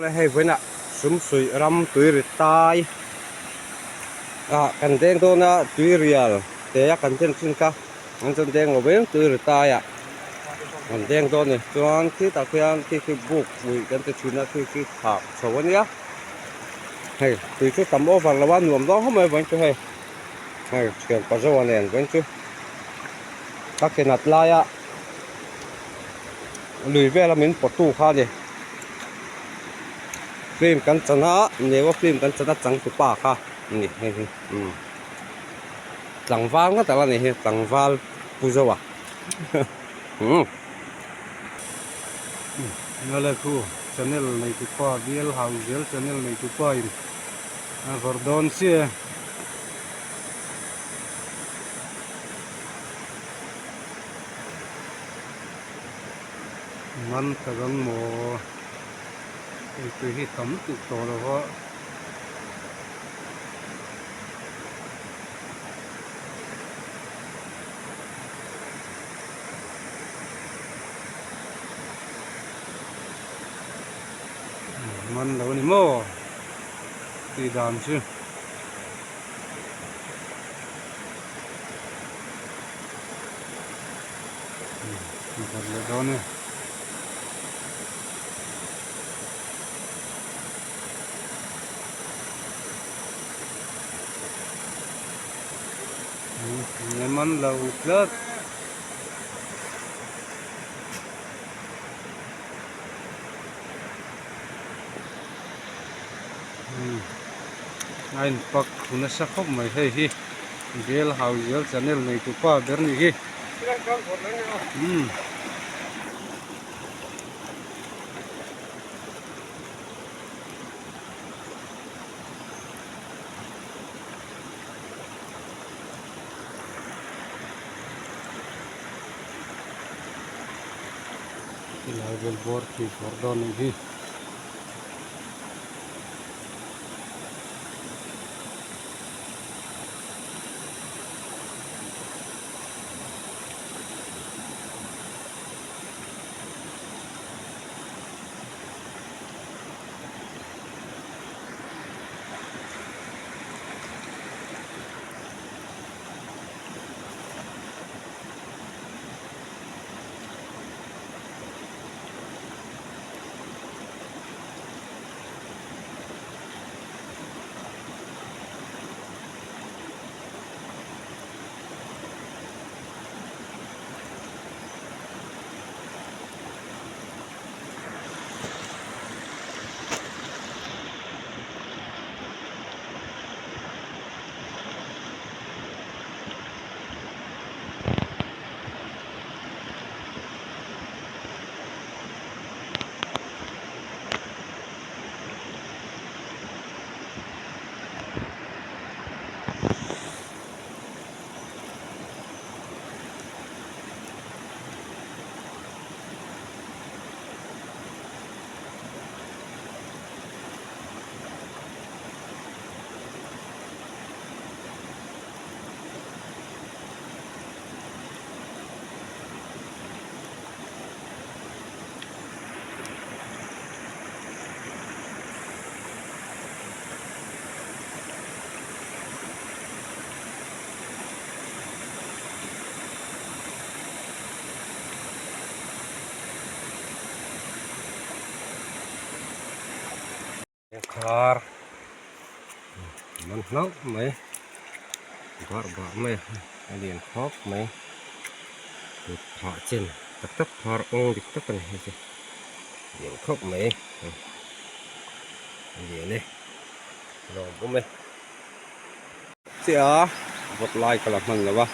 เลยให้เพื่อนอะสุ่มสุยรำตุยริตายกันเด้งตัวน่ะตุยเรียลแต่ยากันเด้งซึ่งก็มันจะเด้งว่าเป็นตุยริตายกันเด้งตัวนี่ส่วนที่ตะเกียงที่คือบุกบุยกันจะชุนนะคือผักสวนนี้ให้ตุยชุดตำโอฟังละวันรวมต้องเข้ามาเป็นชุดให้เกี่ยวกับสวนเนี่ยเป็นชุดตักเกนัดลายลุยเวลามิ้นปวดตู้ข้าดิฟิล์มกันชนะเนี่ยว่าฟิล์มกันชนะจังสุป้าค่ะนี่จังฟ้าก็แต่ละนี่จังฟ้าปูซะวะนั่นแหละคือชแนลในทุกป้าเบียลฮาวเซลชแนลในทุกป้าอินฟอร์ดอนเซียมันตะกังโมไอ้ตัวที่ทำติดต่อแล้วก็มันแล้วนี่โม่ตีดามชื่อมันเลยโดนเนี่ยมันเราเลิกไอ้ปักคุณสักคบไม่ใช่ที่เบลฮาวเซลชแนลในทุกป้าเบอร์นี่ที่เราเบลบอร์ดที่ฟอร์ดอนนี่ที่คาร์มันนกไหมบาร์ไหมเรียนครบไหมผ่าเช่นตักผ่าองดิตักกันให้สิเรียนครบไหมเรียนนี่ลองปุ๊บไหมเสียบทลายกลับมันแล้ววะ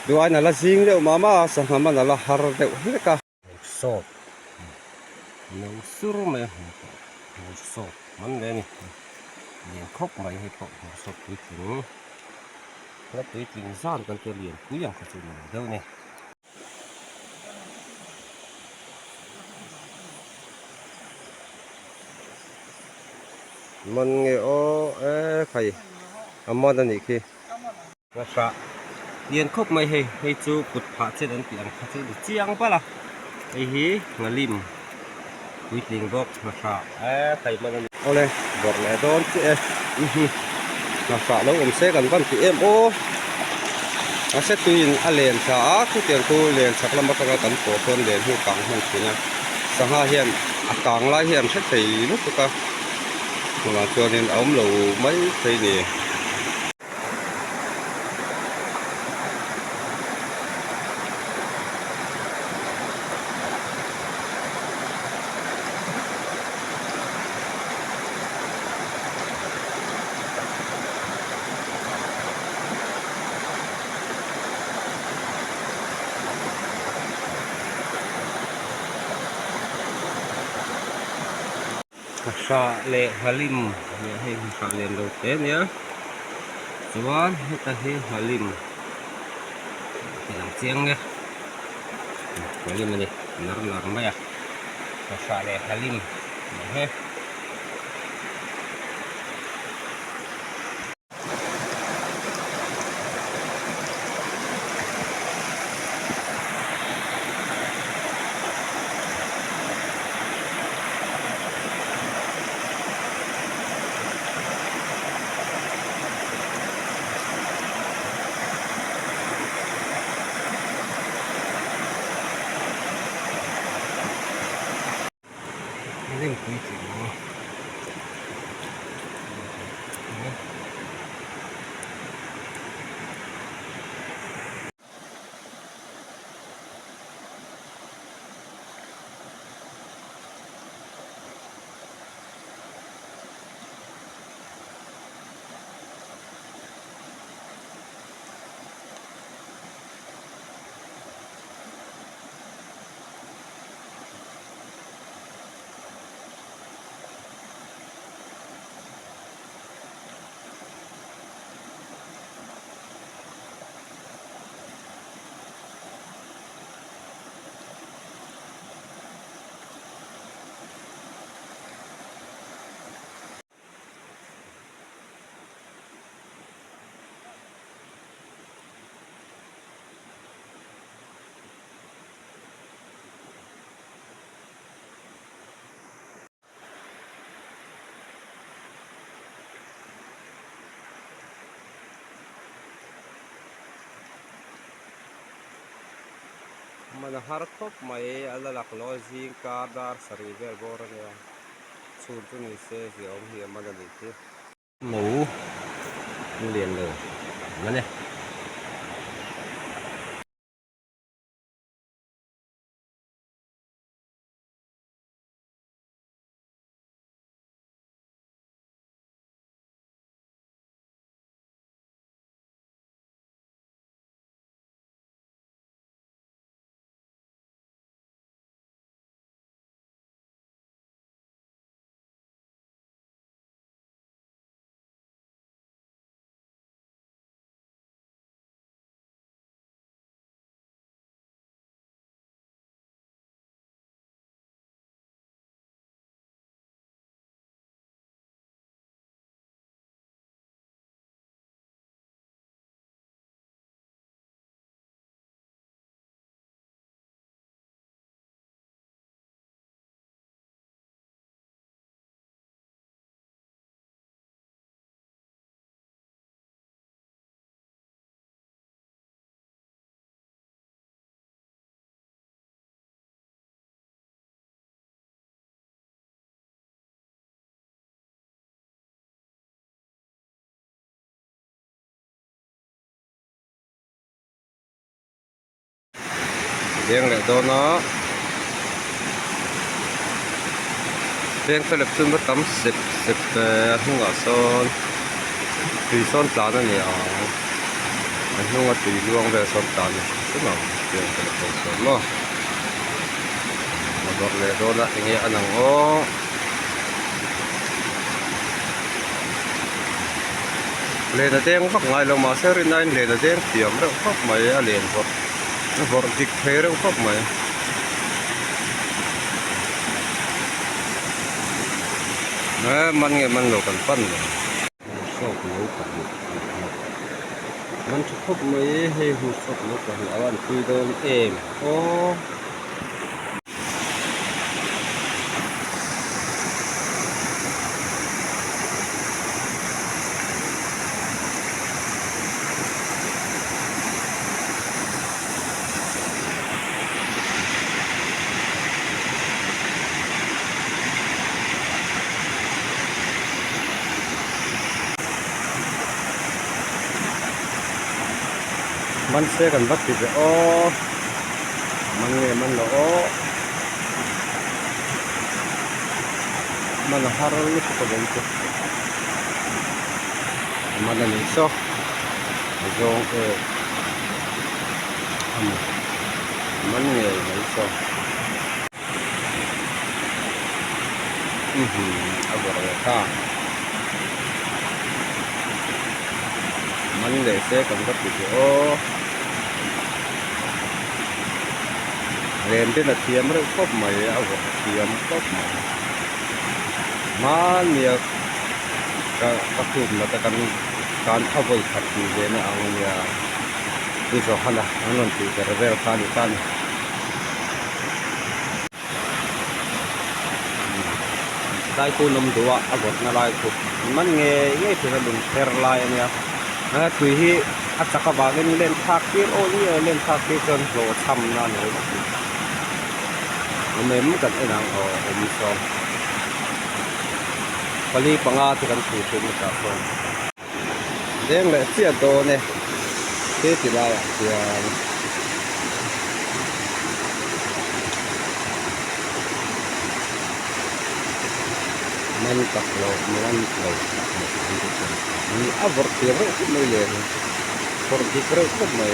ดูไอ้นั่นละซิงเดียวมาสังหารมันนั่นละฮาร์เดียวนี่ก็สอบน้องสุรไหมสอบมันเลยนี่เรียนครบไหมให้ครบสอบตุ้ยถึงแล้วตุ้ยถึงซ่านกันจะเรียนกุ้ยอย่างเขาจะเรียนเดี๋ยวนี้มันไงโอ้ใครมันนั่นนี่คือว่าพระเรียนครบไหมให้จูปุดพระเช่นนั้นเปลี่ยนพระเช่นเจียงปะล่ะไอ้ฮีงาลิม quy trình bốc nó sợ thầy mà ô lên bột lẻ đón chị nó sợ lâu cũng sẽ gần con chị em ô nó sẽ tùy liền sợ cái tiền tu liền sạc lâm bắt đầu tấn cổ tuần liền hưu cẳng hơn chị nha sang hai hiện cẳng lại hiện sẽ thấy lúc cơ mà cho nên ống lù mấy thì nè sa lệ halim hay sa lệ đầu tiên nhá chuan hết hi halim cái làm chiang nhá halim này nar nar mày sa lệ halim he halim quý chị nó mana harkop mai ala laklo zing ka dar sari ver bor ne chur tu ni se zi om hi mana ni ti mu liền rồi mana riêng lại đó nó riêng cái lập phương bất tấm xịt xịt không ở son tùy son tán này nhỉ anh không có tùy luôn về son tán này tức là riêng cái lập son nó mà gọi là đó là nghe anh hàng ó lên là đen phát ngay là mà sẽ lên lên là đen tiệm đó phát mày liền phát nó vọt dịch thế đâu phát mày nè mình nghe mình lột cần phân rồi sốt nấu cần mình chụp phát mấy hay hụt sốt nấu cần là bạn tùy đơn em ô มันเสียกันบัดติดโอ้มันเงี้ยมันโอ้มันหารู้สึกเป็นตัวมันนี่โซ่จงมันเงี้ยมันโซ่เอาไปเลยค่ะมันเลยเสียกันบัดติดโอ้เรียนที่นักเรียนเรื่องครบใหม่เอาไปเรียนครบใหม่มันเนี่ยก็คือมาแต่การเอาไปขัดดีเลยนะเอาเนี่ยที่สองขันละอันนั้นที่จะเรียกขันอีกขันได้คุณนำตัวเอาบทนาลายคุณมันเงี้ยที่เราดึงเทอร์ไลน์เนี่ยนะคือที่อัตราบากันเล่นทักเกอร์โอ้เนี่ยเล่นทักเกอร์จนโหลดทำนั่นเลยมันไม่เหมือนกันไอ้นางมีสองพอดีปังอาที่กันถูกเป็นกับคนเรื่องเลยเสียโตเนี่ยเสียที่ได้เสียมันตักเรามันเรานี่อาบร์เทียร์ก็ไม่เลยพอดีก็ก็ไม่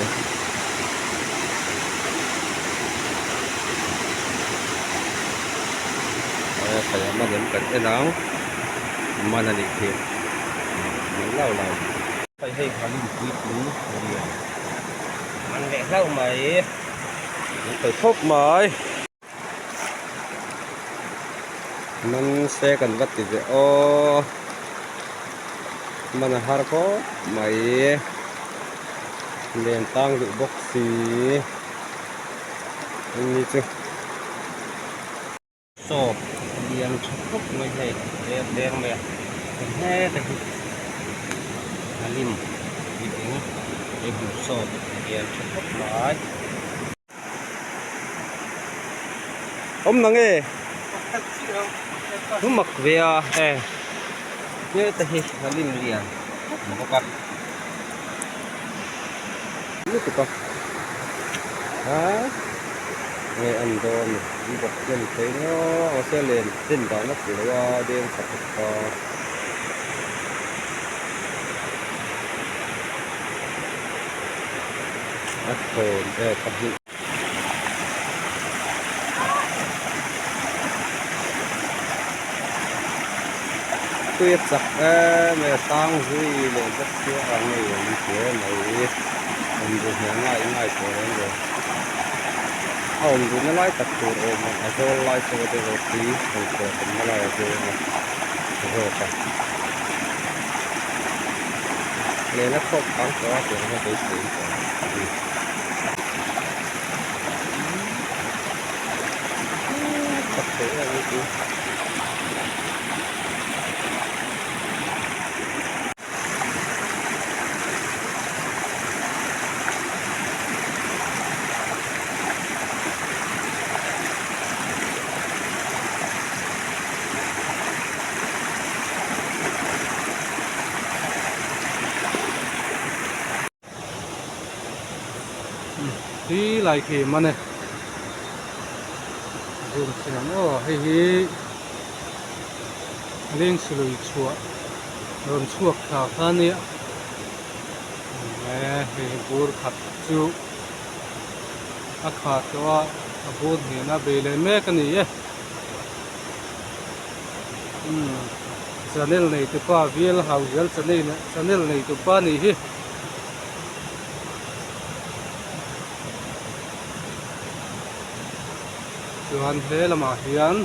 kayak mana kan enang mana ni ke lau lau phải hay khá linh quý quý ăn mẹ lau mày phải phốc mày mình sẽ cần vắt thì ô mình har có mày liền tăng được bốc xì anh đi chưa so điền chụp mới thấy đen đen mẹ nghe thấy alim đi đến để bù so điền chụp lại ông nắng nghe lúc mặc về nhớ thấy alim điền một cặp nước của con nghe anh đó đi bật lên thấy nó sẽ lên trên đó nó chỉ là đen sạch phồn tập dụng tuyết sặc mẹ tăng dưới lên rất nhiều hàng này như thế này mình được ngay ngay của nó rồi ông cũng nói lại tập trung mà tôi lại cho tôi một tí rồi cũng nói lại rồi cả nên nó không bán quá thì nó phải xử tập thể là như thế tí lại khi mà này dùng xem ô hay hi lên xử lý chuột rồi chuột khảo phan nè mẹ thì bùn khát chú khát cho bùn thì nó bị lên mẹ cái này channel này từ qua VL House channel này từ qua này hi chuan he lama hian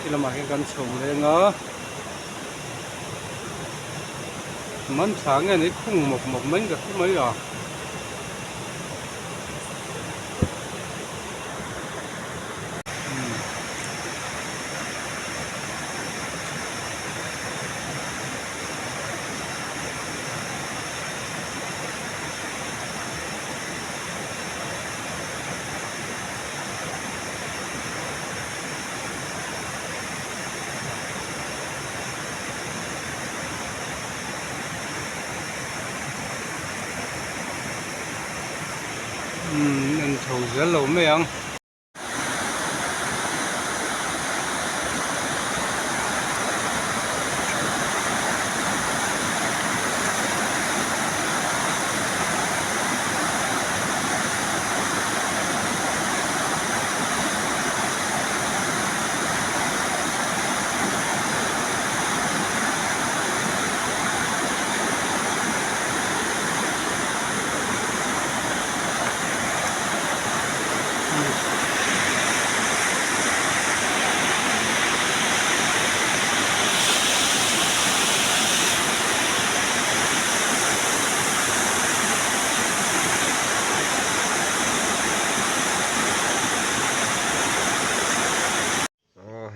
khi lama hian kan chhung lenga man chang nge ni khung mok mok mai ka mai à hầu dễ lẩu mấy ông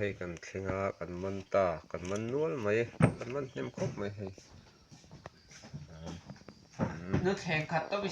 hay kan thinga kan man ta kan man nual mai kan man nem khop mai hay nước hẹn khát to bị